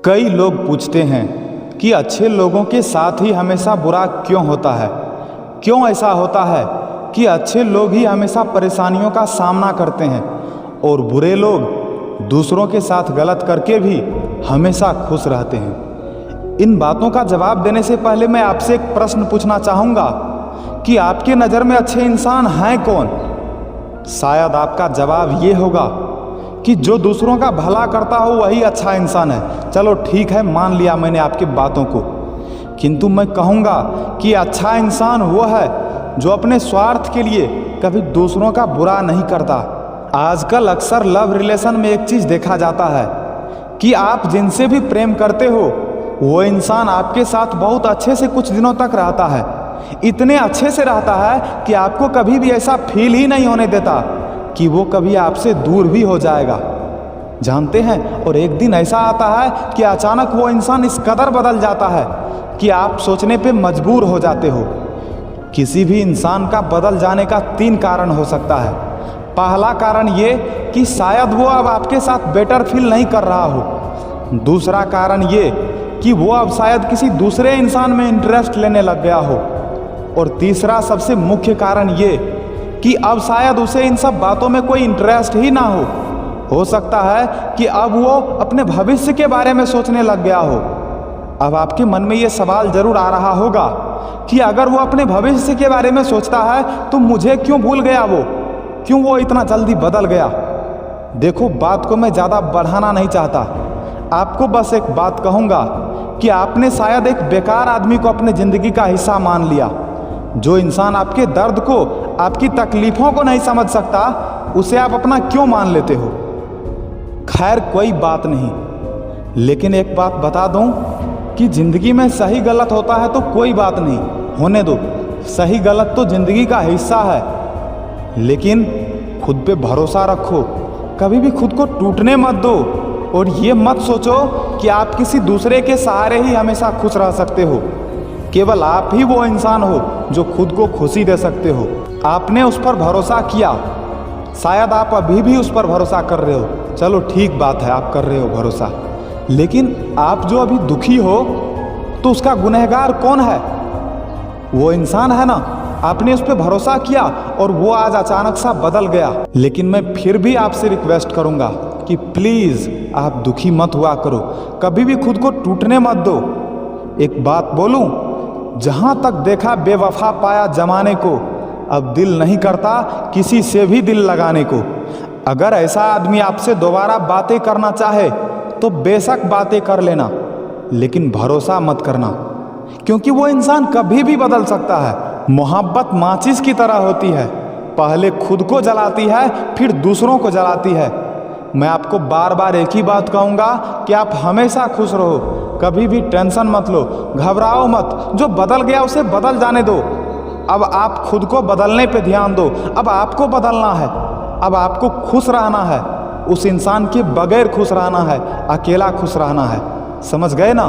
कई लोग पूछते हैं कि अच्छे लोगों के साथ ही हमेशा बुरा क्यों होता है। क्यों ऐसा होता है कि अच्छे लोग ही हमेशा परेशानियों का सामना करते हैं और बुरे लोग दूसरों के साथ गलत करके भी हमेशा खुश रहते हैं। इन बातों का जवाब देने से पहले मैं आपसे एक प्रश्न पूछना चाहूँगा कि आपके नज़र में अच्छे इंसान हैं कौन। शायद आपका जवाब ये होगा कि जो दूसरों का भला करता हो वही अच्छा इंसान है। चलो ठीक है, मान लिया मैंने आपकी बातों को, किंतु मैं कहूँगा कि अच्छा इंसान वो है जो अपने स्वार्थ के लिए कभी दूसरों का बुरा नहीं करता। आजकल अक्सर लव रिलेशन में एक चीज़ देखा जाता है कि आप जिनसे भी प्रेम करते हो वो इंसान आपके साथ बहुत अच्छे से कुछ दिनों तक रहता है, इतने अच्छे से रहता है कि आपको कभी भी ऐसा फील ही नहीं होने देता कि वो कभी आपसे दूर भी हो जाएगा। जानते हैं, और एक दिन ऐसा आता है कि अचानक वो इंसान इस कदर बदल जाता है कि आप सोचने पे मजबूर हो जाते हो। किसी भी इंसान का बदल जाने का 3 कारण हो सकता है। पहला कारण ये कि शायद वो अब आपके साथ बेटर फील नहीं कर रहा हो। दूसरा कारण ये कि वो अब शायद किसी दूसरे इंसान में इंटरेस्ट लेने लग गया हो। और तीसरा सबसे मुख्य कारण ये कि अब शायद उसे इन सब बातों में कोई इंटरेस्ट ही ना हो सकता है कि अब वो अपने भविष्य के बारे में सोचने लग गया हो। अब आपके मन में ये सवाल जरूर आ रहा होगा कि अगर वो अपने भविष्य के बारे में सोचता है तो मुझे क्यों भूल गया, क्यों वो इतना जल्दी बदल गया। देखो, बात को मैं ज़्यादा बढ़ाना नहीं चाहता, आपको बस एक बात कहूँगा कि आपने शायद एक बेकार आदमी को अपने ज़िंदगी का हिस्सा मान लिया। जो इंसान आपके दर्द को, आपकी तकलीफ़ों को नहीं समझ सकता, उसे आप अपना क्यों मान लेते हो। खैर, कोई बात नहीं, लेकिन एक बात बता दूं कि ज़िंदगी में सही गलत होता है तो कोई बात नहीं, होने दो। सही गलत तो ज़िंदगी का हिस्सा है, लेकिन खुद पे भरोसा रखो, कभी भी खुद को टूटने मत दो। और ये मत सोचो कि आप किसी दूसरे के सहारे ही हमेशा खुश रह सकते हो। केवल आप ही वो इंसान हो जो खुद को खुशी दे सकते हो। आपने उस पर भरोसा किया, शायद आप अभी भी उस पर भरोसा कर रहे हो। चलो ठीक बात है, आप कर रहे हो भरोसा, लेकिन आप जो अभी दुखी हो तो उसका गुनहगार कौन है? वो इंसान है ना। आपने उस पर भरोसा किया और वो आज अचानक सा बदल गया। लेकिन मैं फिर भी आपसे रिक्वेस्ट करूंगा कि प्लीज़ आप दुखी मत हुआ करो, कभी भी खुद को टूटने मत दो। एक बात बोलूं, जहां तक देखा बेवफा पाया जमाने को, अब दिल नहीं करता किसी से भी दिल लगाने को। अगर ऐसा आदमी आपसे दोबारा बातें करना चाहे तो बेशक बातें कर लेना, लेकिन भरोसा मत करना, क्योंकि वो इंसान कभी भी बदल सकता है। मोहब्बत माचिस की तरह होती है, पहले खुद को जलाती है फिर दूसरों को जलाती है। मैं आपको बार बार एक ही बात कहूँगा कि आप हमेशा खुश रहो, कभी भी टेंशन मत लो, घबराओ मत। जो बदल गया उसे बदल जाने दो। अब आप खुद को बदलने पे ध्यान दो। अब आपको बदलना है, अब आपको खुश रहना है, उस इंसान के बगैर खुश रहना है, अकेला खुश रहना है। समझ गए ना?